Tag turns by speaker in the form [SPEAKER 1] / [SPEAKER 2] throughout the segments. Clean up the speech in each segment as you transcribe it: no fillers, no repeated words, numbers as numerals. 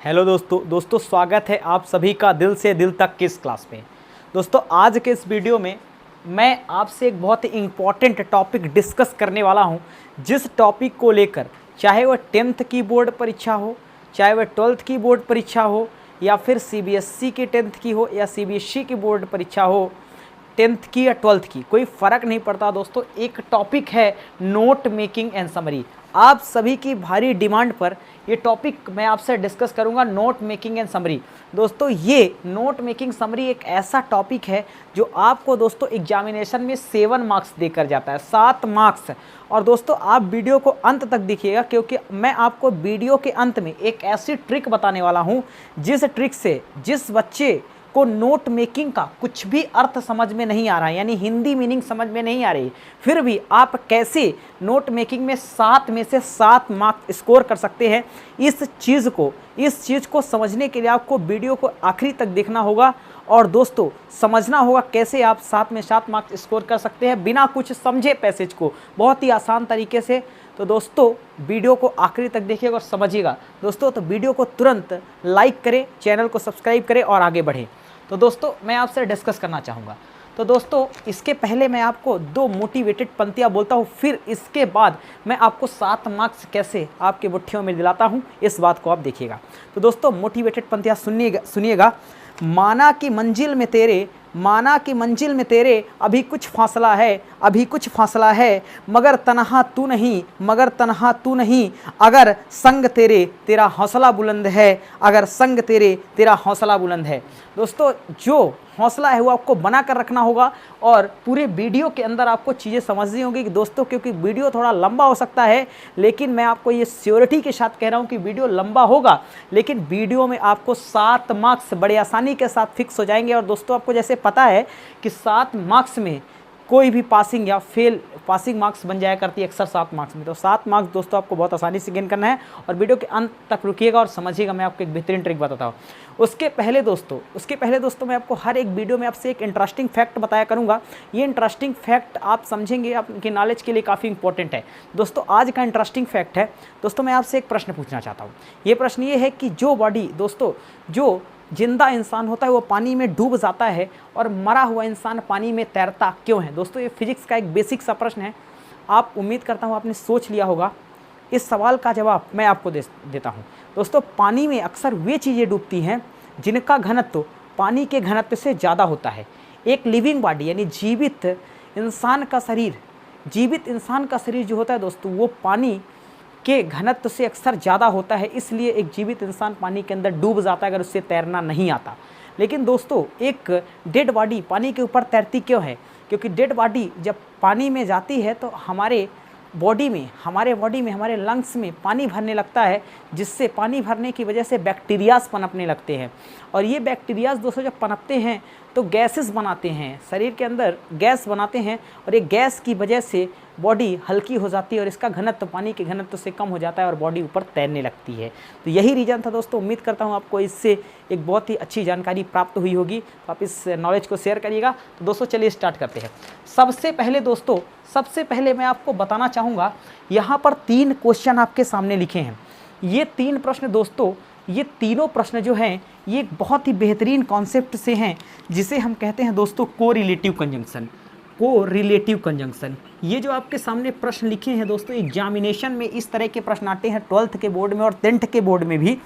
[SPEAKER 1] Hello दोस्तों स्वागत है आप सभी का दिल से दिल तक की इस क्लास में। दोस्तों आज के इस वीडियो में मैं आपसे एक बहुत ही इम्पॉर्टेंट टॉपिक डिस्कस करने वाला हूं, जिस टॉपिक को लेकर चाहे वह 10th की बोर्ड परीक्षा हो, चाहे वह 12th की बोर्ड परीक्षा हो, या फिर सीबीएसई की 10th की हो या सीबीएसई की बोर्ड परीक्षा हो, 10th की या 12th की, कोई फ़र्क नहीं पड़ता दोस्तों। एक टॉपिक है नोट मेकिंग एंड समरी। आप सभी की भारी डिमांड पर ये टॉपिक मैं आपसे डिस्कस करूंगा, नोट मेकिंग एंड समरी। दोस्तों ये नोट मेकिंग समरी एक ऐसा टॉपिक है जो आपको दोस्तों एग्जामिनेशन में 7 मार्क्स देकर जाता है, 7 मार्क्स। और दोस्तों आप वीडियो को अंत तक देखिएगा, क्योंकि मैं आपको वीडियो के अंत में एक ऐसी ट्रिक बताने वाला हूँ जिस ट्रिक से जिस बच्चे को नोट मेकिंग का कुछ भी अर्थ समझ में नहीं आ रहा है, यानी हिंदी मीनिंग समझ में नहीं आ रही, फिर भी आप कैसे नोट मेकिंग में 7 में से 7 मार्क्स स्कोर कर सकते हैं, इस चीज़ को समझने के लिए आपको वीडियो को आखिरी तक देखना होगा। और दोस्तों समझना होगा कैसे आप 7 में 7 मार्क्स स्कोर कर सकते हैं बिना कुछ समझे पैसेज को, बहुत ही आसान तरीके से। तो दोस्तों वीडियो को आखिरी तक देखिएगा और समझिएगा। दोस्तों तो वीडियो को तुरंत लाइक करें, चैनल को सब्सक्राइब करें और आगे बढ़ें। तो दोस्तों मैं आपसे डिस्कस करना चाहूँगा। तो दोस्तों इसके पहले मैं आपको 2 मोटिवेटेड पंक्तियाँ बोलता हूँ, फिर इसके बाद मैं आपको 7 मार्क्स कैसे आपके मुट्ठियों में दिलाता हूँ, इस बात को आप देखिएगा। तो दोस्तों मोटिवेटेड पंक्तियाँ सुनिएगा। माना कि मंजिल में तेरे अभी कुछ फासला है, मगर तन्हा तू नहीं, अगर संग तेरे तेरा हौसला बुलंद है। दोस्तों जो हौसला है वो आपको बना कर रखना होगा, और पूरे वीडियो के अंदर आपको चीज़ें समझनी होगी कि दोस्तों, क्योंकि वीडियो थोड़ा लंबा हो सकता है, लेकिन मैं आपको ये श्योरिटी के साथ कह रहा हूँ कि वीडियो लंबा होगा, लेकिन वीडियो में आपको 7 मार्क्स बड़े आसानी के साथ फिक्स हो जाएंगे। और दोस्तों आपको जैसे पता है कि 7 मार्क्स में कोई भी पासिंग या फेल पासिंग मार्क्स बन जाया करती है अक्सर 7 मार्क्स में। तो 7 मार्क्स दोस्तों आपको बहुत आसानी से गेन करना है, और वीडियो के अंत तक रुकिएगा और समझिएगा। मैं आपको एक बेहतरीन ट्रिक बताता हूँ। उसके पहले दोस्तों मैं आपको हर एक वीडियो में आपसे एक इंटरेस्टिंग फैक्ट बताया करूँगा। ये इंटरेस्टिंग फैक्ट आप समझेंगे, आपके नॉलेज के लिए काफ़ी इंपॉर्टेंट है। दोस्तों आज का इंटरेस्टिंग फैक्ट है, दोस्तों मैं आपसे एक प्रश्न पूछना चाहता हूँ। ये प्रश्न ये है कि जो बॉडी दोस्तों, जो जिंदा इंसान होता है वो पानी में डूब जाता है, और मरा हुआ इंसान पानी में तैरता क्यों है। दोस्तों ये फिजिक्स का एक बेसिक सा प्रश्न है। आप उम्मीद करता हूँ आपने सोच लिया होगा। इस सवाल का जवाब मैं आपको देता हूँ। दोस्तों पानी में अक्सर वे चीज़ें डूबती हैं जिनका घनत्व पानी के घनत्व से ज़्यादा होता है। एक लिविंग बॉडी यानी जीवित इंसान का शरीर जो होता है दोस्तों, वो पानी के घनत्व से अक्सर ज़्यादा होता है, इसलिए एक जीवित इंसान पानी के अंदर डूब जाता है अगर उससे तैरना नहीं आता। लेकिन दोस्तों एक डेड बॉडी पानी के ऊपर तैरती क्यों है? क्योंकि डेड बॉडी जब पानी में जाती है तो हमारे बॉडी में हमारे लंग्स में पानी भरने लगता है, जिससे पानी भरने की वजह से बैक्टीरियाज पनपने लगते हैं। और ये बैक्टीरियाज दोस्तों जब पनपते हैं तो गैसेस बनाते हैं, शरीर के अंदर गैस बनाते हैं, और ये गैस की वजह से बॉडी हल्की हो जाती है और इसका घनत्व पानी के घनत्व से कम हो जाता है और बॉडी ऊपर तैरने लगती है। तो यही रीज़न था दोस्तों। उम्मीद करता हूँ आपको इससे एक बहुत ही अच्छी जानकारी प्राप्त हुई होगी, तो आप इस नॉलेज को शेयर करिएगा। तो दोस्तों चलिए स्टार्ट करते हैं। सबसे पहले मैं आपको बताना चाहूँगा, यहाँ पर 3 क्वेश्चन आपके सामने लिखे हैं। ये 3 प्रश्न दोस्तों, ये तीनों प्रश्न जो हैं ये एक बहुत ही बेहतरीन कॉन्सेप्ट से हैं, जिसे हम कहते हैं दोस्तों कोरिलेटिव कंजंक्शन। ये जो आपके सामने प्रश्न लिखे हैं दोस्तों, एग्जामिनेशन में इस तरह के प्रश्न आते हैं 12th के बोर्ड में और 10th के बोर्ड में भी।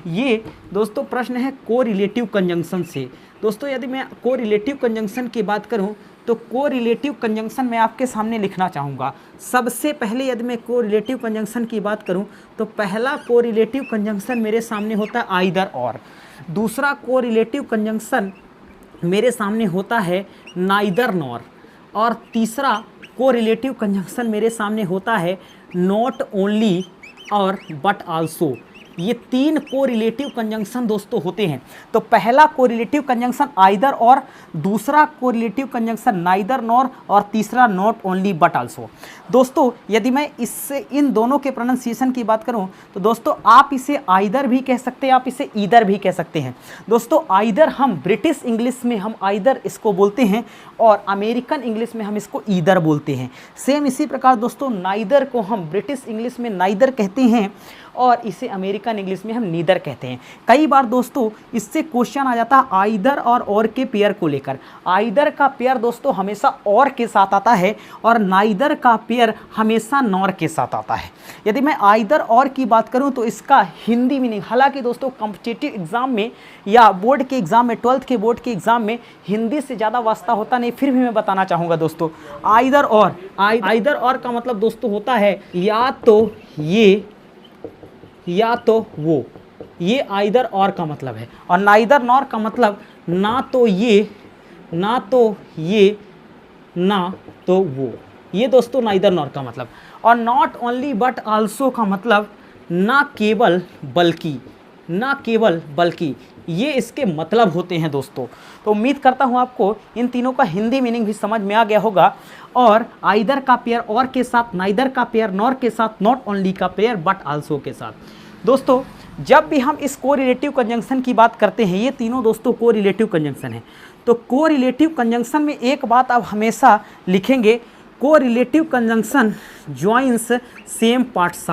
[SPEAKER 1] ये दोस्तों प्रश्न है कोरिलेटिव कंजंक्शन से। दोस्तों यदि मैं कोरिलेटिव कंजंक्शन की बात करूं तो कोरिलेटिव कंजंक्शन मैं आपके सामने लिखना चाहूँगा। सबसे पहले यदि मैं कोरिलेटिव कंजंक्शन की बात करूं तो पहला कोरिलेटिव कंजंक्शन मेरे सामने होता है आइदर और, दूसरा कोरिलेटिव कंजंक्शन मेरे सामने होता है नाइदर नॉर, और तीसरा कोरिलेटिव कंजंक्शन मेरे सामने होता है नॉट ओनली और बट आल्सो। ये 3 कोरिलेटिव कंजंक्शन दोस्तों होते हैं। तो पहला कोरिलेटिव कंजंक्शन आइदर और, दूसरा कोरिलेटिव कंजंक्शन नाइदर नॉर, और तीसरा नॉट ओनली बट आल्सो। दोस्तों यदि मैं इससे इन दोनों के प्रोनाउंसिएशन की बात करूं तो दोस्तों आप इसे आइदर भी कह सकते हैं, आप इसे ईदर भी कह सकते हैं। दोस्तों आइदर हम ब्रिटिश इंग्लिश में हम आइदर इसको बोलते हैं, और अमेरिकन इंग्लिश में हम इसको ईदर बोलते हैं। सेम इसी प्रकार दोस्तों नाइदर को हम ब्रिटिश इंग्लिश में नाइदर कहते हैं, और इसे अमेरिकन इंग्लिश में हम नीदर कहते हैं। कई बार दोस्तों इससे क्वेश्चन आ जाता है आइदर और के पेयर को लेकर। आइदर का पेयर दोस्तों हमेशा और के साथ आता है और नाइदर का पेयर हमेशा नॉर के साथ आता है। यदि मैं आइदर और की बात करूं तो इसका हिंदी मीनिंग, हालांकि दोस्तों कॉम्पिटिटिव एग्जाम में या बोर्ड के एग्जाम में, 12th के बोर्ड के एग्जाम में हिंदी से ज़्यादा वास्ता होता नहीं, फिर भी मैं बताना चाहूँगा दोस्तों। आइदर और का मतलब दोस्तों होता है या तो ये या तो वो, ये आइदर और का मतलब है। और नाइदर नॉर का मतलब ना तो ये ना तो वो, ये दोस्तों नाइदर नॉर का मतलब। और नॉट ओनली बट आल्सो का मतलब ना केवल बल्कि, ये इसके मतलब होते हैं दोस्तों। तो उम्मीद करता हूँ आपको इन तीनों का हिंदी मीनिंग भी समझ में आ गया होगा। और आइदर का पेयर और के साथ, नाइदर का पेयर नॉर के साथ, नॉट ओनली का पेयर बट आल्सो के साथ। दोस्तों जब भी हम इस कोरिलेटिव कंजंक्शन की बात करते हैं, ये तीनों दोस्तों कोरिलेटिव कंजंक्शन है। तो कोरिलेटिव कंजंक्शन में एक बात आप हमेशा लिखेंगे, correlative conjunction joins same parts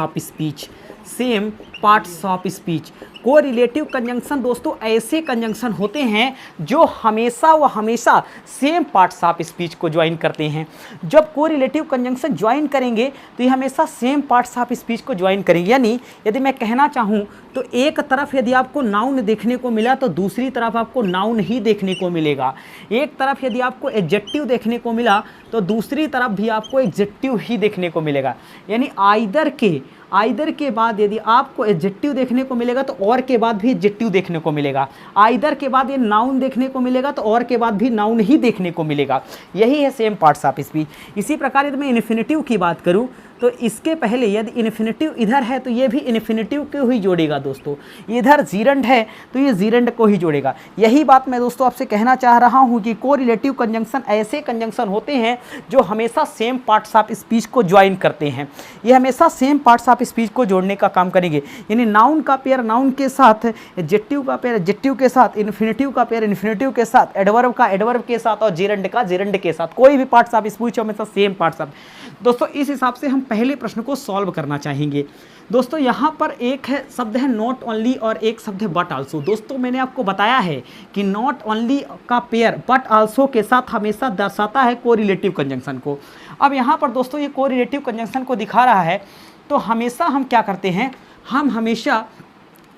[SPEAKER 1] of speech. Correlative conjunction दोस्तों ऐसे कंजंक्शन होते हैं जो हमेशा सेम पार्ट्स ऑफ स्पीच को ज्वाइन करते हैं। जब कोरिलेटिव कंजंक्शन ज्वाइन करेंगे तो ये हमेशा सेम पार्ट्स ऑफ स्पीच को ज्वाइन करेंगे। यानी यदि मैं कहना चाहूँ तो एक तरफ यदि आपको नाउन देखने को मिला तो दूसरी तरफ आपको नाउन ही देखने को मिलेगा। एक तरफ यदि आपको एडजेक्टिव देखने को मिला तो दूसरी तरफ भी आपको एडजेक्टिव ही देखने को मिलेगा। यानी आइदर के बाद यदि आपको एडजेक्टिव देखने को मिलेगा तो और के बाद भी एडजेक्टिव देखने को मिलेगा। आइदर के बाद ये नाउन देखने को मिलेगा तो और के बाद भी नाउन ही देखने को मिलेगा। यही है सेम पार्ट्स ऑफ स्पीच। इसी प्रकार यदि मैं इन्फिनेटिव की बात करूं तो इसके पहले यदि इन्फिनेटिव इधर है तो ये भी इन्फिनेटिव को ही जोड़ेगा दोस्तों। इधर जीरंड है तो ये जीरंड को ही जोड़ेगा। यही बात मैं दोस्तों आपसे कहना चाह रहा हूँ कि कोरिलेटिव कंजंक्शन ऐसे कंजंक्शन होते हैं जो हमेशा सेम पार्ट्स ऑफ स्पीच को ज्वाइन करते हैं। ये हमेशा सेम पार्ट्स ऑफ स्पीच को जोड़ने का काम करेंगे। यानी नाउन का पेयर नाउन के साथ, एडजेक्टिव का पेयर एडजेक्टिव के साथ, इन्फिनेटिव का पेयर इन्फिनेटिव के साथ, एडवर्ब का एडवर्ब के साथ और जीरंड का जीरंड के साथ। कोई भी पार्ट्स ऑफ स्पीच हमेशा सेम पार्ट्स ऑफ। दोस्तों इस हिसाब से हम पहले प्रश्न को सॉल्व करना चाहेंगे। दोस्तों यहाँ पर एक है शब्द है नॉट ओनली और एक शब्द है बट आल्सो। दोस्तों मैंने आपको बताया है कि नॉट ओनली का पेयर बट आल्सो के साथ हमेशा दर्शाता है कोरिलेटिव कंजंक्शन को। अब यहाँ पर दोस्तों ये कोरिलेटिव कंजंक्शन को दिखा रहा है तो हमेशा हम क्या करते हैं, हम हमेशा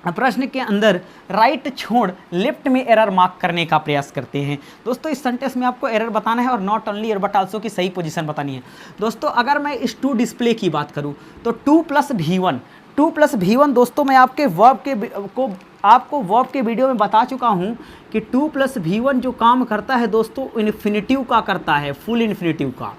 [SPEAKER 1] प्रश्न के अंदर राइट छोड़ लेफ्ट में एरर मार्क करने का प्रयास करते हैं। दोस्तों इस सेंटेंस में आपको एरर बताना है और नॉट ओनली और बट आल्सो की सही पोजीशन बतानी है। दोस्तों अगर मैं इस टू डिस्प्ले की बात करूं तो 2 + V1 दोस्तों मैं आपको वर्ब के वीडियो में बता चुका हूं कि 2 + V1 जो काम करता है दोस्तों इन्फिनेटिव का करता है, फुल इन्फिनेटिव का।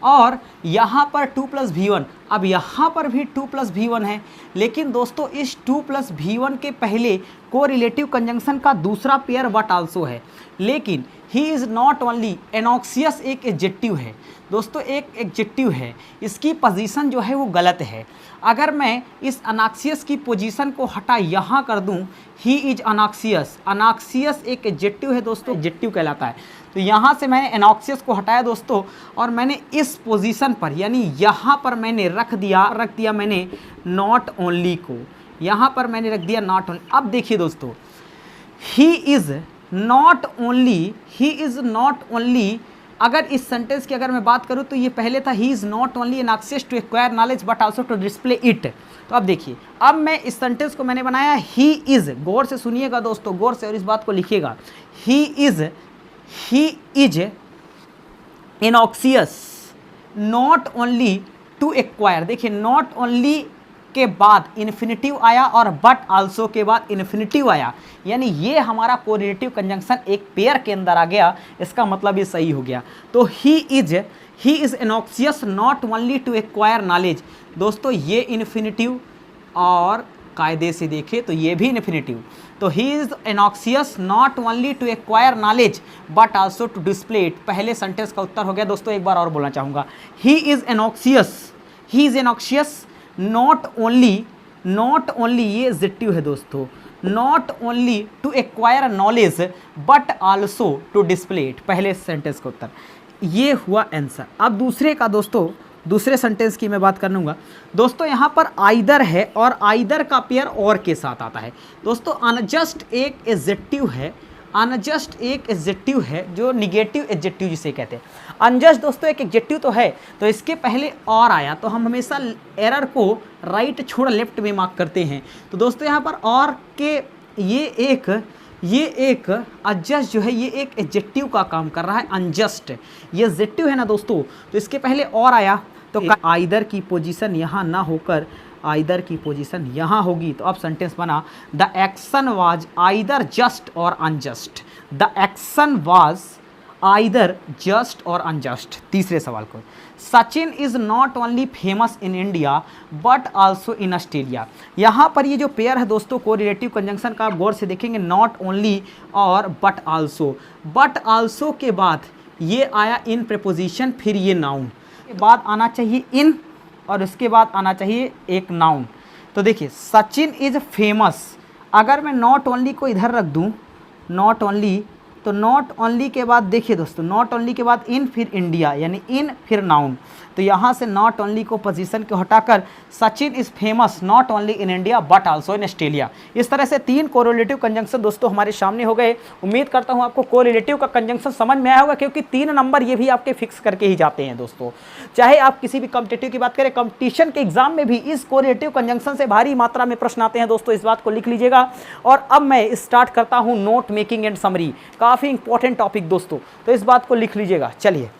[SPEAKER 1] और यहाँ पर 2 + V1, अब यहाँ पर भी 2 + V1 है, लेकिन दोस्तों इस 2 + V1 के पहले कोरिलेटिव कंजंक्शन का दूसरा पेयर बट आल्सो है। लेकिन ही इज़ नॉट ओनली, एनॉक्सियस एक एडजेक्टिव है दोस्तों, एक एडजेक्टिव है, इसकी पोजीशन जो है वो गलत है। अगर मैं इस अनॉक्सियस की पोजीशन को हटा यहाँ कर दूँ, ही इज अनॉक्सियस एक एडजेक्टिव है दोस्तों, एडजेक्टिव कहलाता है। तो यहाँ से मैंने एनॉक्सियस को हटाया दोस्तों और मैंने इस पोजीशन पर यानी यहाँ पर मैंने रख दिया मैंने नॉट ओनली को, यहाँ पर मैंने रख दिया नॉट ओनली। अब देखिए दोस्तों, ही इज़ नॉट ओनली, अगर इस सेंटेंस की अगर मैं बात करूँ तो ये पहले था he is not only anxious to acquire knowledge but also to display it. तो अब देखिए, अब मैं इस सेंटेंस को मैंने बनाया ही इज़, गौर से सुनिएगा दोस्तों, गौर से और इस बात को लिखिएगा, he is anxious not only to acquire. देखिए नॉट ओनली के बाद इन्फिनेटिव आया और बट आल्सो के बाद इन्फिनेटिव आया, यानी ये हमारा कोरिलेटिव कंजंक्शन एक पेयर के अंदर आ गया। इसका मतलब ये सही हो गया। तो he is anxious not only to acquire knowledge. दोस्तों ये इन्फिनेटिव और कायदे से देखें तो ये भी इन्फिनेटिव। तो he is एनॉक्सियस not only to acquire knowledge but also to display it. पहले सेंटेंस का उत्तर हो गया दोस्तों। एक बार और बोलना चाहूँगा, ही इज़ एनॉक्सियस नॉट ओनली ये एडजेक्टिव है दोस्तों, not only to acquire knowledge but also to display it. पहले सेंटेंस का उत्तर ये हुआ आंसर। अब दूसरे का दोस्तों दूसरे सेंटेंस की मैं बात कर लूँगा दोस्तों। यहाँ पर आइदर है और आइदर का पेयर और के साथ आता है दोस्तों। अनजस्ट एक एडजेक्टिव है, अनजस्ट एक एडजेक्टिव है जो निगेटिव एडजेक्टिव जिसे कहते हैं। अनजस्ट दोस्तों एक एडजेक्टिव तो है, तो इसके पहले और आया तो हम हमेशा एरर को राइट छोड़ लेफ्ट में मार्क करते हैं। तो दोस्तों यहाँ पर और के ये एक अनजस्ट जो है ये एक एडजेक्टिव का काम कर रहा है। अनजस्ट ये एडजेक्टिव है ना दोस्तों, तो इसके पहले और आया तो आइदर की पोजीशन यहाँ ना होकर आइदर की पोजीशन यहाँ होगी, तो अब सेंटेंस बना the action was either just or unjust. The action was either just or unjust. तीसरे सवाल को, Sachin is not only famous in India but also in Australia. यहाँ पर ये जो पेयर है दोस्तों को रिलेटिव कंजंक्शन का आप गौर से देखेंगे, नॉट ओनली और बट आल्सो। बट आल्सो के बाद ये आया इन प्रीपोजिशन, फिर ये नाउन के बाद आना चाहिए इन और उसके बाद आना चाहिए एक नाउन। तो देखिए सचिन इज फेमस, अगर मैं नॉट ओनली को इधर रख दूँ, नॉट ओनली, तो नॉट ओनली के बाद देखिए दोस्तों, नॉट ओनली के बाद इन फिर इंडिया यानी इन फिर नाउन, तो यहाँ से नॉट ओनली को पोजीशन को हटाकर Sachin is famous not only in India but also in Australia. इस तरह से 3 कोरिलेटिव कंजंक्शन दोस्तों हमारे सामने हो गए। उम्मीद करता हूँ आपको कोरिलेटिव का कंजंक्शन समझ में आया होगा, क्योंकि 3 नंबर ये भी आपके फिक्स करके ही जाते हैं दोस्तों। चाहे आप किसी भी कॉम्पिटिटिव की बात करें, कंपटीशन के एग्जाम में भी इस कोरिलेटिव कंजंक्शन से भारी मात्रा में प्रश्न आते हैं दोस्तों, इस बात को लिख लीजिएगा। और अब मैं स्टार्ट करता हूँ नोट मेकिंग एंड समरी, काफ़ी इंपॉर्टेंट टॉपिक दोस्तों, तो इस बात को लिख लीजिएगा। चलिए,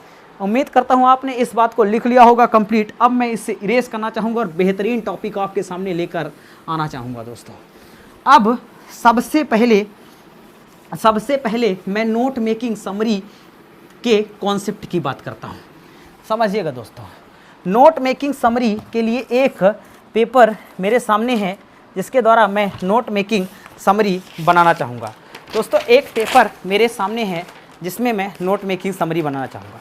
[SPEAKER 1] उम्मीद करता हूँ आपने इस बात को लिख लिया होगा कंप्लीट। अब मैं इसे इरेज करना चाहूँगा और बेहतरीन टॉपिक आपके सामने लेकर आना चाहूँगा दोस्तों। अब सबसे पहले मैं नोट मेकिंग समरी के कॉन्सेप्ट की बात करता हूँ। समझिएगा दोस्तों, नोट मेकिंग समरी के लिए एक पेपर मेरे सामने है जिसके द्वारा मैं नोट मेकिंग समरी बनाना चाहूँगा दोस्तों। एक पेपर मेरे सामने है जिसमें मैं नोट मेकिंग समरी बनाना चाहूँगा।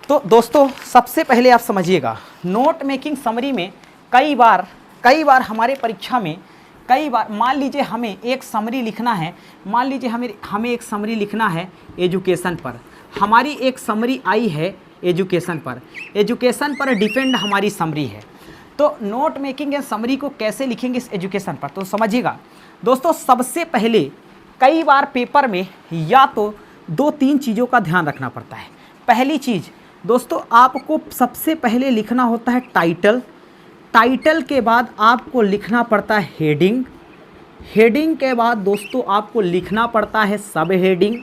[SPEAKER 1] तो दोस्तों सबसे पहले आप समझिएगा, नोट मेकिंग समरी में कई बार हमारे परीक्षा में मान लीजिए हमें एक समरी लिखना है, मान लीजिए हमें एक समरी लिखना है एजुकेशन पर। हमारी एक समरी आई है एजुकेशन पर डिपेंड हमारी समरी है। तो नोट मेकिंग एंड समरी को कैसे लिखेंगे इस एजुकेशन पर, तो समझिएगा दोस्तों। सबसे पहले कई बार पेपर में या तो 2-3 चीज़ों का ध्यान रखना पड़ता है। पहली चीज़ दोस्तों, आपको सबसे पहले लिखना होता है टाइटल के बाद आपको लिखना पड़ता है हेडिंग के बाद दोस्तों आपको लिखना पड़ता है सब हेडिंग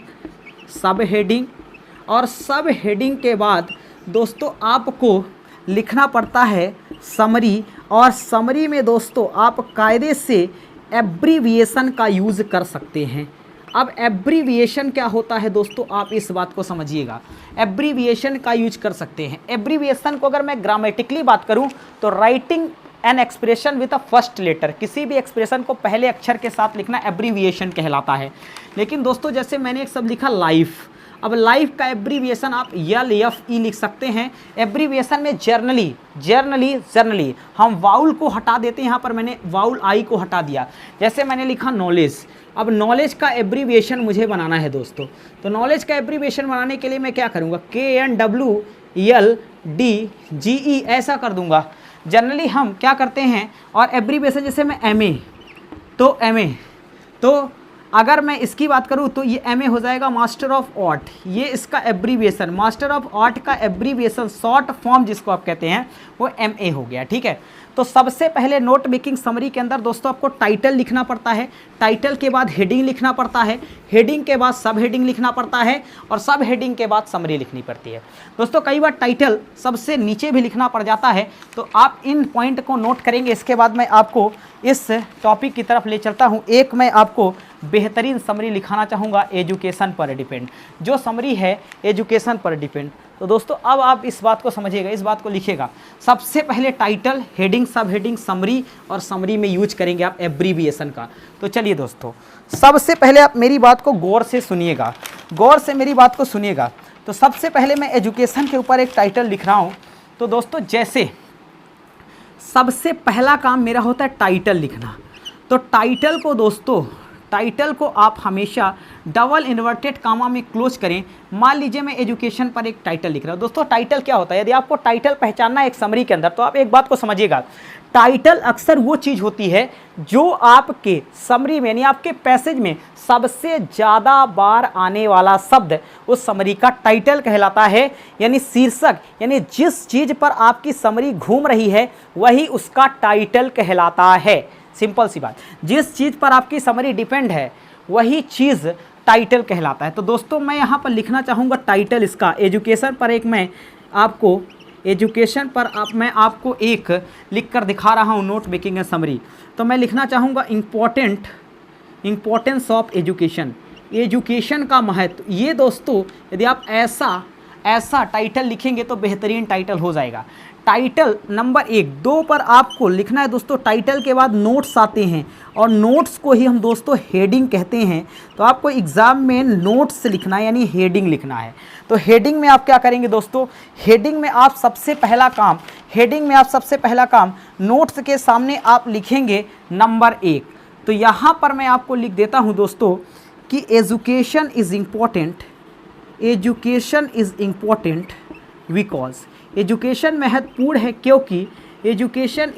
[SPEAKER 1] और सब हेडिंग के बाद दोस्तों आपको लिखना पड़ता है समरी। और समरी में दोस्तों आप कायदे से एब्रीविएशन का यूज़ कर सकते हैं। अब एब्रीविएशन क्या होता है दोस्तों, आप इस बात को समझिएगा। एब्रीविएशन का यूज कर सकते हैं। एब्रीविएशन को अगर मैं ग्रामेटिकली बात करूं तो writing an expression with a first letter, किसी भी एक्सप्रेशन को पहले अक्षर के साथ लिखना एब्रीविएशन कहलाता है। लेकिन दोस्तों जैसे मैंने एक शब्द लिखा लाइफ, अब लाइफ का एब्रीविएशन आप LFE लिख सकते हैं। एब्रीविएशन में जर्नली हम वाउल को हटा देते हैं, यहाँ पर मैंने वाउल आई को हटा दिया। जैसे मैंने लिखा नॉलेज, अब नॉलेज का एब्रीविएशन मुझे बनाना है दोस्तों। तो नॉलेज का एब्रीविएशन बनाने के लिए मैं क्या करूँगा, KNWLDGE ऐसा कर दूंगा। जनरली हम क्या करते हैं, और एब्रीविएशन जैसे मैं MA, तो अगर मैं इसकी बात करूँ तो ये MA हो जाएगा मास्टर ऑफ आर्ट, ये इसका एब्रीविएशन, मास्टर ऑफ आर्ट का एब्रीविएशन शॉर्ट फॉर्म जिसको आप कहते हैं वो MA हो गया, ठीक है। तो सबसे पहले नोट मेकिंग समरी के अंदर दोस्तों आपको टाइटल लिखना पड़ता है, टाइटल के बाद हेडिंग लिखना पड़ता है, हेडिंग के बाद सब हेडिंग लिखना पड़ता है और सब हेडिंग के बाद समरी लिखनी पड़ती है दोस्तों। कई बार टाइटल सबसे नीचे भी लिखना पड़ जाता है, तो आप इन पॉइंट को नोट करेंगे। इसके बाद मैं आपको इस टॉपिक की तरफ ले चलता हूँ। एक मैं आपको बेहतरीन समरी लिखाना चाहूँगा एजुकेशन पर डिपेंड, जो समरी है एजुकेशन पर डिपेंड। तो दोस्तों अब आप इस बात को समझिएगा, इस बात को लिखिएगा। सबसे पहले टाइटल, हेडिंग, सब हेडिंग, समरी, और समरी में यूज करेंगे आप एब्रीविएशन का। तो चलिए दोस्तों, सबसे पहले आप मेरी बात को गौर से सुनिएगा, गौर से मेरी बात को सुनिएगा। तो सबसे पहले मैं एजुकेशन के ऊपर एक टाइटल लिख रहा हूँ। तो दोस्तों जैसे सबसे पहला काम मेरा होता है टाइटल लिखना, तो टाइटल टाइटल को आप हमेशा डबल इन्वर्टेड कामा में क्लोज करें। मान लीजिए मैं एजुकेशन पर एक टाइटल लिख रहा हूँ। दोस्तों टाइटल क्या होता है, यदि आपको टाइटल पहचानना है एक समरी के अंदर, तो आप एक बात को समझिएगा, टाइटल अक्सर वो चीज़ होती है जो आपके समरी में यानी आपके पैसेज में सबसे ज़्यादा बार आने वाला शब्द उस समरी का टाइटल कहलाता है। यानी शीर्षक, यानी जिस चीज़ पर आपकी समरी घूम रही है वही उसका टाइटल कहलाता है। सिंपल सी बात, जिस चीज़ पर आपकी समरी डिपेंड है वही चीज़ टाइटल कहलाता है। तो दोस्तों मैं यहाँ पर लिखना चाहूँगा टाइटल इसका, एजुकेशन पर एक मैं आपको मैं आपको एक लिख कर दिखा रहा हूँ, नोट मेकिंग ए समरी। तो मैं लिखना चाहूँगा इम्पोर्टेंस ऑफ एजुकेशन, एजुकेशन का महत्व। ये दोस्तों यदि आप ऐसा टाइटल लिखेंगे तो बेहतरीन टाइटल हो जाएगा। टाइटल नंबर 1, 2 पर आपको लिखना है दोस्तों। टाइटल के बाद नोट्स आते हैं और नोट्स को ही हम दोस्तों हेडिंग कहते हैं। तो आपको एग्ज़ाम में नोट्स लिखना है यानी हेडिंग लिखना है। तो हेडिंग में आप क्या करेंगे दोस्तों, हेडिंग में आप सबसे पहला काम नोट्स के सामने आप लिखेंगे नंबर 1। तो यहाँ पर मैं आपको लिख देता हूँ दोस्तों कि education is important because, education महत्वपूर्ण है क्योंकि, एजुकेशन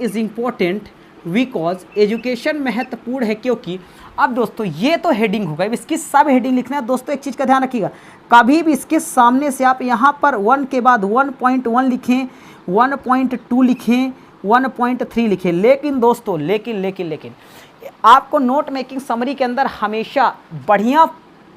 [SPEAKER 1] महत्वपूर्ण है क्योंकि। अब दोस्तों ये तो हेडिंग होगा, अब इसकी सब हेडिंग लिखना है। दोस्तों एक चीज़ का ध्यान रखिएगा, कभी भी इसके सामने से आप यहाँ पर 1 के बाद 1.1 लिखें, 1.2 लिखें, 1.3 लिखें। लेकिन दोस्तों लेकिन आपको नोट मेकिंग समरी के अंदर हमेशा बढ़िया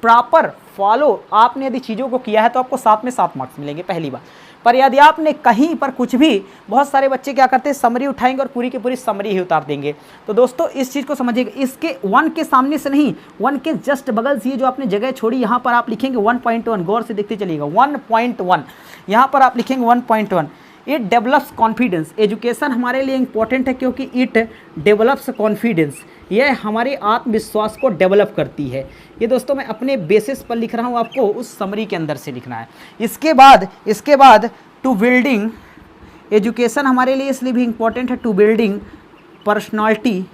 [SPEAKER 1] प्रॉपर फॉलो आपने यदि चीज़ों को किया है तो आपको 7 में 7 मार्क्स मिलेंगे, पहली बात। पर यदि आपने कहीं पर कुछ भी, बहुत सारे बच्चे क्या करते हैं समरी उठाएंगे और पूरी की पूरी समरी ही उतार देंगे। तो दोस्तों इस चीज़ को समझिएगा, इसके 1 के सामने से नहीं, 1 के जस्ट बगल से ये जो आपने जगह छोड़ी यहाँ पर आप लिखेंगे 1.1, गौर से देखते चलिएगा 1.1, यहाँ पर आप लिखेंगे 1.1। इट डेवलप्स कॉन्फिडेंस, एजुकेशन हमारे लिए इंपॉर्टेंट है क्योंकि इट डेवलप्स कॉन्फिडेंस, यह हमारे आत्मविश्वास को डेवलप करती है। ये दोस्तों मैं अपने बेसिस पर लिख रहा हूँ, आपको उस समरी के अंदर से लिखना है। इसके बाद टू बिल्डिंग, एजुकेशन हमारे लिए इसलिए भी इंपॉर्टेंट है to building personality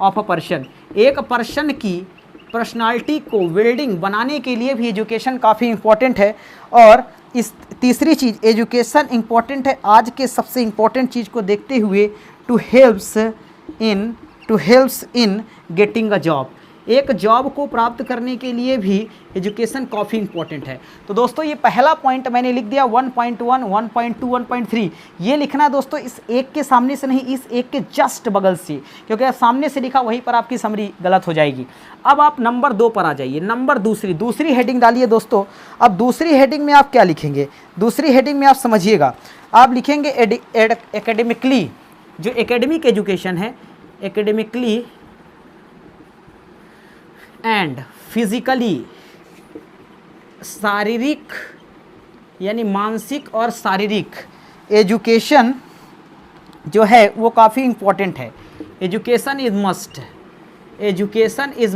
[SPEAKER 1] of a person, एक पर्सन की पर्सनालिटी को बिल्डिंग बनाने के लिए भी एजुकेशन काफ़ी इंपॉर्टेंट है। और इस तीसरी चीज़, एजुकेशन इंपॉर्टेंट है आज के सबसे इंपॉर्टेंट चीज़ को देखते हुए, to helps in getting a job, एक जॉब को प्राप्त करने के लिए भी एजुकेशन काफ़ी इंपॉर्टेंट है। तो दोस्तों ये पहला पॉइंट मैंने लिख दिया 1.1, 1.2, 1.3। ये लिखना है दोस्तों इस एक के सामने से नहीं, इस एक के जस्ट बगल से, क्योंकि आप सामने से लिखा वहीं पर आपकी समरी गलत हो जाएगी। अब आप नंबर 2 पर आ जाइए, नंबर दूसरी हेडिंग डालिए दोस्तों। अब दूसरी हेडिंग में आप क्या लिखेंगे, दूसरी हेडिंग में आप समझिएगा, आप लिखेंगे एकेडमिकली, जो एकेडमिक एजुकेशन है, एकेडमिकली एंड फिजिकली, शारीरिक यानी मानसिक और शारीरिक एजुकेशन जो है वो काफ़ी इम्पॉर्टेंट है। एजुकेशन इज़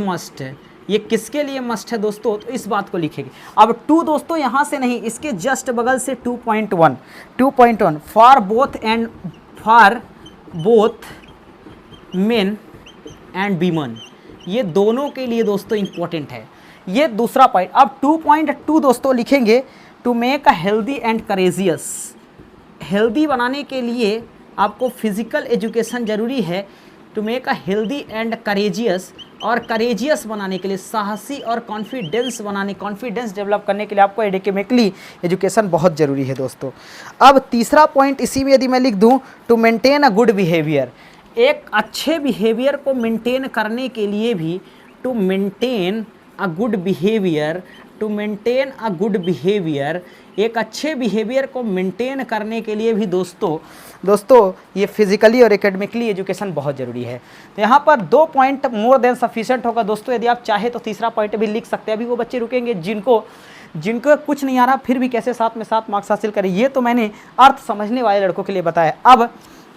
[SPEAKER 1] मस्ट, ये किसके लिए मस्ट है दोस्तों, तो इस बात को लिखेंगे। अब 2 दोस्तों यहाँ से नहीं, इसके जस्ट बगल से 2.1 for both men and women, ये दोनों के लिए दोस्तों इंपॉर्टेंट है। ये दूसरा पॉइंट। अब 2.2 दोस्तों लिखेंगे to make a healthy and courageous, healthy बनाने के लिए आपको फिजिकल एजुकेशन ज़रूरी है। To make a healthy and courageous, और करेजियस बनाने के लिए, साहसी और कॉन्फिडेंस डेवलप करने के लिए आपको एकेडमिकली एजुकेशन बहुत ज़रूरी है दोस्तों। अब तीसरा पॉइंट इसी में यदि मैं लिख दूं, to maintain a good behaviour, एक अच्छे बिहेवियर को मेंटेन करने के लिए भी, to maintain a good behaviour, एक अच्छे बिहेवियर को मेंटेन करने के लिए भी दोस्तों ये फिजिकली और एकेडमिकली एजुकेशन बहुत ज़रूरी है। तो यहाँ पर 2 पॉइंट मोर देन सफिशेंट होगा दोस्तों। यदि आप चाहे तो तीसरा पॉइंट भी लिख सकते हैं। अभी वो बच्चे रुकेंगे जिनको कुछ नहीं आ रहा फिर भी कैसे 7 में 7 मार्क्स हासिल करें, ये तो मैंने अर्थ समझने वाले लड़कों के लिए बताया।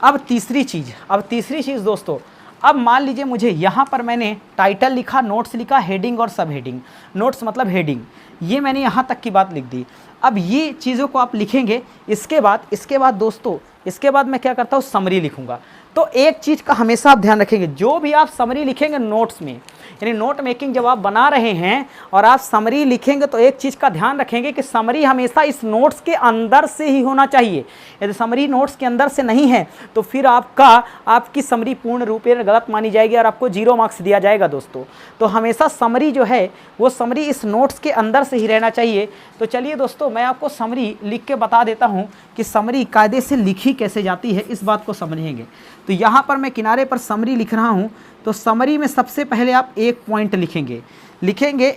[SPEAKER 1] अब तीसरी चीज़ दोस्तों, अब मान लीजिए मुझे यहाँ पर मैंने टाइटल लिखा, नोट्स लिखा, हेडिंग और सब हेडिंग। नोट्स मतलब हेडिंग, ये मैंने यहाँ तक की बात लिख दी। अब ये चीज़ों को आप लिखेंगे। इसके बाद दोस्तों, इसके बाद मैं क्या करता हूँ, समरी लिखूँगा। तो एक चीज़ का हमेशा आप ध्यान रखेंगे, जो भी आप समरी लिखेंगे नोट्स में, यानी नोट मेकिंग जब आप बना रहे हैं और आप समरी लिखेंगे, तो एक चीज़ का ध्यान रखेंगे कि समरी हमेशा इस नोट्स के अंदर से ही होना चाहिए। यदि समरी नोट्स के अंदर से नहीं है तो फिर आपकी समरी पूर्ण रूप से गलत मानी जाएगी और आपको 0 मार्क्स दिया जाएगा दोस्तों। तो हमेशा समरी जो है वो समरी इस नोट्स के अंदर से ही रहना चाहिए। तो चलिए दोस्तों, मैं आपको समरी लिख के बता देता हूँ कि समरी कायदे से लिखी कैसे जाती है, इस बात को समझेंगे। तो यहाँ पर मैं किनारे पर समरी लिख रहा हूँ। तो समरी में सबसे पहले आप एक पॉइंट लिखेंगे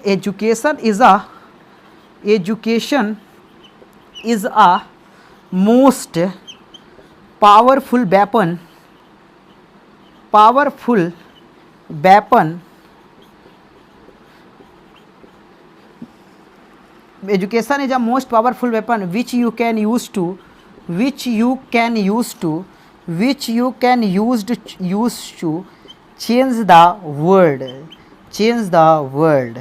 [SPEAKER 1] education is a most powerful weapon education is a most powerful weapon which you can use to change the world।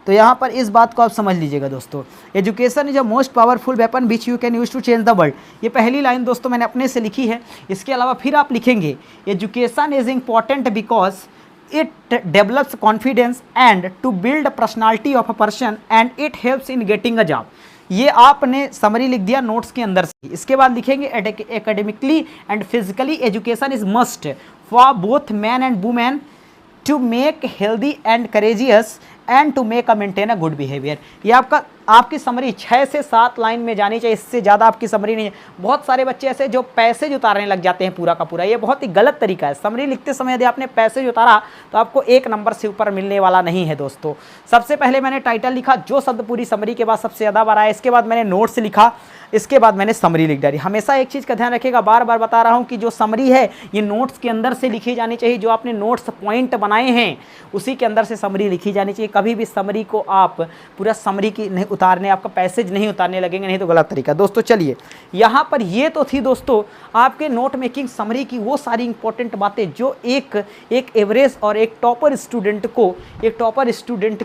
[SPEAKER 1] तो यहाँ पर इस बात को आप समझ लीजिएगा दोस्तों, education is a most powerful weapon which you can use to change the world. ये पहली लाइन दोस्तों मैंने अपने से लिखी है। इसके अलावा फिर आप लिखेंगे education is important because it develops confidence and to build personality of a person and it helps in getting a job। ये आपने समरी लिख दिया नोट्स के अंदर से। इसके बाद लिखेंगे academically and physically education is must for both man and women to make healthy and courageous and to make a maintain a good behaviour. ये आपकी समरी 6 से 7 लाइन में जानी चाहिए, इससे ज़्यादा आपकी समरी नहीं है। बहुत सारे बच्चे ऐसे जो पैसेज उतारने लग जाते हैं पूरा का पूरा, ये बहुत ही गलत तरीका है। समरी लिखते समय यदि आपने पैसेज उतारा तो आपको 1 नंबर से ऊपर मिलने वाला नहीं है दोस्तों। सबसे पहले मैंने टाइटल लिखा, जो शब्द पूरी समरी के बाद सबसे ज़्यादा बार आया। इसके बाद मैंने नोट्स लिखा, इसके बाद मैंने समरी लिख डाली। हमेशा एक चीज़ का ध्यान रखिएगा, बार बार बता रहा हूँ कि जो समरी है ये नोट्स के अंदर से लिखी जानी चाहिए। जो आपने नोट्स पॉइंट बनाए हैं उसी के अंदर से समरी लिखी जानी चाहिए। कभी भी समरी को आप पूरा समरी की नहीं उतारने, आपका पैसेज नहीं उतारने लगेंगे, नहीं तो गलत तरीका। दोस्तों चलिए, यहाँ पर ये तो थी दोस्तों आपके नोट मेकिंग समरी की वो सारी इंपॉर्टेंट बातें जो एक एवरेज और एक टॉपर स्टूडेंट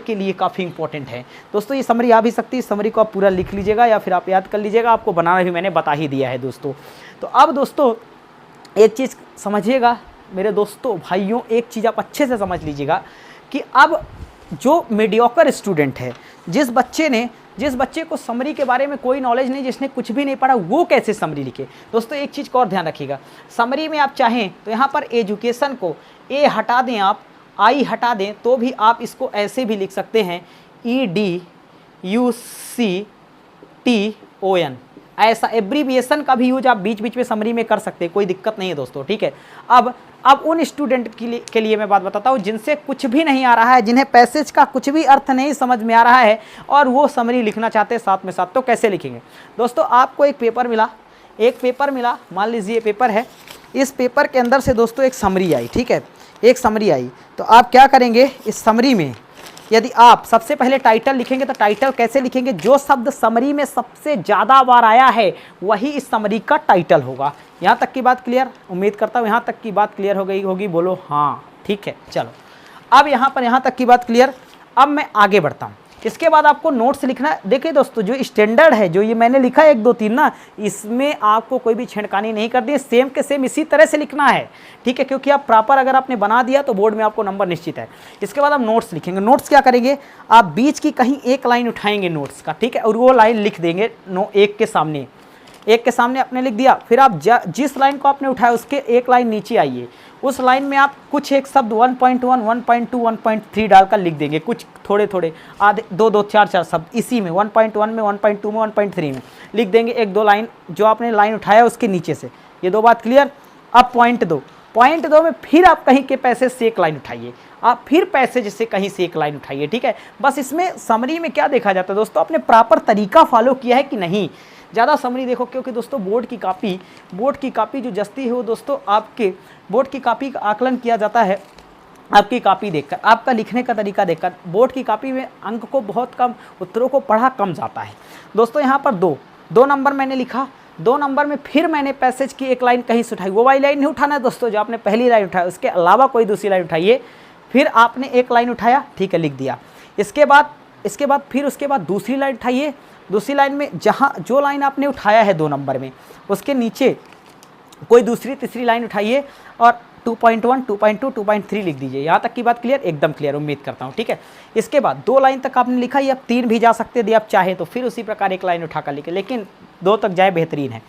[SPEAKER 1] के लिए काफ़ी इंपॉर्टेंट है। दोस्तों ये समरी आ भी सकती है, समरी को आप पूरा लिख लीजिएगा या फिर आप याद कर लीजिएगा, आपको बनाना भी मैंने बता ही दिया है दोस्तों। तो अब दोस्तों एक चीज़ समझिएगा मेरे दोस्तों भाइयों, एक चीज़ आप अच्छे से समझ लीजिएगा कि अब जो मीडियोकर स्टूडेंट है, जिस बच्चे को समरी के बारे में कोई नॉलेज नहीं, जिसने कुछ भी नहीं पढ़ा, वो कैसे समरी लिखे। दोस्तों एक चीज़ का और ध्यान रखिएगा, समरी में आप चाहें तो यहाँ पर एजुकेशन को ए हटा दें, आप आई हटा दें, तो भी आप इसको ऐसे भी लिख सकते हैं EDUCTON। ऐसा एब्रीविएशन का भी यूज आप बीच बीच में समरी में कर सकते हैं, कोई दिक्कत नहीं है दोस्तों, ठीक है। अब उन स्टूडेंट के लिए मैं बात बताता हूँ जिनसे कुछ भी नहीं आ रहा है, जिन्हें पैसेज का कुछ भी अर्थ नहीं समझ में आ रहा है और वो समरी लिखना चाहते हैं साथ में साथ, तो कैसे लिखेंगे। दोस्तों आपको एक पेपर मिला, मान लीजिए पेपर है, इस पेपर के अंदर से दोस्तों एक समरी आई, ठीक है, एक समरी आई। तो आप क्या करेंगे, इस समरी में यदि आप सबसे पहले टाइटल लिखेंगे तो टाइटल कैसे लिखेंगे, जो शब्द समरी में सबसे ज़्यादा बार आया है वही इस समरी का टाइटल होगा। यहाँ तक की बात क्लियर, उम्मीद करता हूँ यहाँ तक की बात क्लियर हो गई होगी, बोलो हाँ, ठीक है। चलो अब यहाँ तक की बात क्लियर। अब मैं आगे बढ़ता हूँ। इसके बाद आपको नोट्स लिखना है। देखिए दोस्तों, जो स्टैंडर्ड है, जो ये मैंने लिखा है 1 2 3 ना, इसमें आपको कोई भी छेड़खानी नहीं करनी है, सेम के सेम इसी तरह से लिखना है, ठीक है, क्योंकि आप प्रॉपर अगर आपने बना दिया तो बोर्ड में आपको नंबर निश्चित है। इसके बाद आप नोट्स लिखेंगे। नोट्स क्या करेंगे, आप बीच की कहीं एक लाइन उठाएंगे नोट्स का, ठीक है, और वो लाइन लिख देंगे एक के सामने आपने लिख दिया। फिर आप जिस लाइन को आपने उठाया उसके एक लाइन नीचे आइए, उस लाइन में आप कुछ एक शब्द 1.1, 1.2, 1.3 डालकर लिख देंगे, कुछ थोड़े आधे 2 4 शब्द इसी में 1.1 में, 1.2 में, 1.3 में लिख देंगे। 1 2 लाइन जो आपने लाइन उठाया उसके नीचे से। ये 2 बात क्लियर। अब पॉइंट 2 में फिर आप कहीं के पैसेज से एक लाइन उठाइए, आप फिर पैसेज से कहीं से एक लाइन उठाइए, ठीक है। बस इसमें समरी में क्या देखा जाता है दोस्तों, आपने प्रॉपर तरीका फॉलो किया है कि नहीं। ज़्यादा समरी देखो, क्योंकि दोस्तों बोर्ड की कापी जो जस्ती है वो दोस्तों आपके बोर्ड की कापी का आकलन किया जाता है आपकी कापी देखकर, आपका लिखने का तरीका देखकर। बोर्ड की कापी में अंक को बहुत कम, उत्तरों को पढ़ा कम जाता है दोस्तों। यहाँ पर 2 नंबर मैंने लिखा, 2 नंबर में फिर मैंने पैसेज की एक लाइन कहीं से उठाई। वो वाली लाइन नहीं उठाना है दोस्तों जो आपने पहली लाइन उठाया, उसके अलावा कोई दूसरी लाइन उठाइए। फिर आपने एक लाइन उठाया, ठीक है, लिख दिया। इसके बाद दूसरी लाइन उठाइए। दूसरी लाइन में जो लाइन आपने उठाया है 2 नंबर में, उसके नीचे कोई दूसरी तीसरी लाइन उठाइए और 2.1, 2.2, 2.3 लिख दीजिए। यहाँ तक की बात क्लियर, एकदम क्लियर उम्मीद करता हूँ, ठीक है। इसके बाद 2 लाइन तक आपने लिखा, या 3 भी जा सकते यदि आप चाहे तो, फिर उसी प्रकार 1 लाइन उठाकर लिखे, लेकिन 2 तक जाए बेहतरीन है।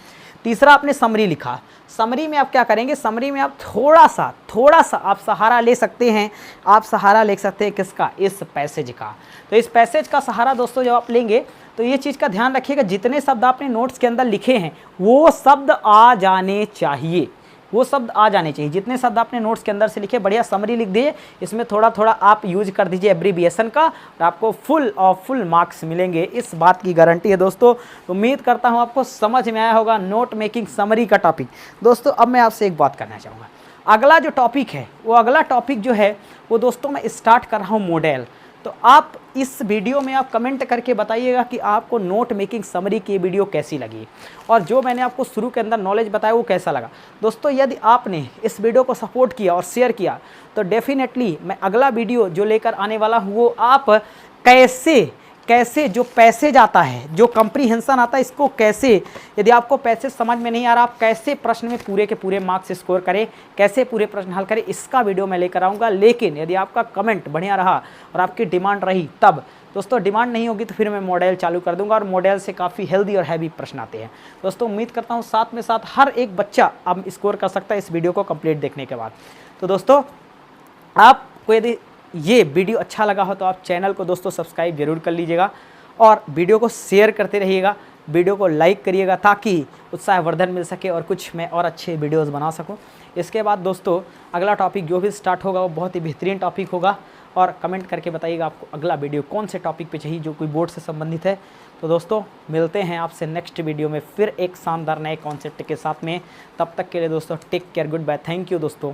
[SPEAKER 1] तीसरा आपने समरी लिखा। समरी में आप क्या करेंगे, समरी में आप थोड़ा सा आप सहारा ले सकते हैं। आप सहारा ले सकते हैं किसका, इस पैसेज का। तो इस पैसेज का सहारा दोस्तों जब आप लेंगे तो ये चीज़ का ध्यान रखिएगा, जितने शब्द आपने नोट्स के अंदर लिखे हैं वो शब्द आ जाने चाहिए, वो शब्द आ जाने चाहिए। जितने शब्द आपने नोट्स के अंदर से लिखे, बढ़िया समरी लिख दीजिए। इसमें थोड़ा थोड़ा आप यूज कर दीजिए एब्रीविएशन का, और आपको फुल मार्क्स मिलेंगे, इस बात की गारंटी है दोस्तों। उम्मीद करता हूँ आपको समझ में आया होगा नोट मेकिंग समरी का टॉपिक। दोस्तों अब मैं आपसे एक बात करना चाहूँगा, अगला जो टॉपिक है वो अगला टॉपिक जो है वो दोस्तों मैं स्टार्ट कर रहा हूँ मॉडल। तो आप इस वीडियो में आप कमेंट करके बताइएगा कि आपको नोट मेकिंग समरी की वीडियो कैसी लगी, और जो मैंने आपको शुरू के अंदर नॉलेज बताया वो कैसा लगा। दोस्तों यदि आपने इस वीडियो को सपोर्ट किया और शेयर किया तो डेफिनेटली मैं अगला वीडियो जो लेकर आने वाला हूँ वो आप कैसे जो पैसेज आता है, जो कंप्रीहेंशन आता है, इसको कैसे, यदि आपको पैसेज समझ में नहीं आ रहा, आप कैसे प्रश्न में पूरे के पूरे मार्क्स स्कोर करें, कैसे पूरे प्रश्न हल करें, इसका वीडियो मैं लेकर आऊँगा। लेकिन यदि आपका कमेंट बढ़िया रहा और आपकी डिमांड रही तब, दोस्तों डिमांड नहीं होगी तो फिर मैं मॉडल चालू कर दूंगा, और मॉडल से काफ़ी हेल्दी और हैवी प्रश्न आते हैं। दोस्तों उम्मीद करता हूँ साथ में साथ हर एक बच्चा अब स्कोर कर सकता है इस वीडियो को कंप्लीट देखने के बाद। तो दोस्तों आपको यदि ये वीडियो अच्छा लगा हो तो आप चैनल को दोस्तों सब्सक्राइब जरूर कर लीजिएगा, और वीडियो को शेयर करते रहिएगा, वीडियो को लाइक करिएगा, ताकि उत्साहवर्धन मिल सके और कुछ मैं और अच्छे वीडियोस बना सकूं। इसके बाद दोस्तों अगला टॉपिक जो भी स्टार्ट होगा वो बहुत ही बेहतरीन टॉपिक होगा, और कमेंट करके बताइएगा आपको अगला वीडियो कौन से टॉपिक पे चाहिए जो कोई बोर्ड से संबंधित है। तो दोस्तों मिलते हैं आपसे नेक्स्ट वीडियो में फिर एक शानदार नए कॉन्सेप्ट के साथ में। तब तक के लिए दोस्तों take care, good bye, thank you दोस्तों।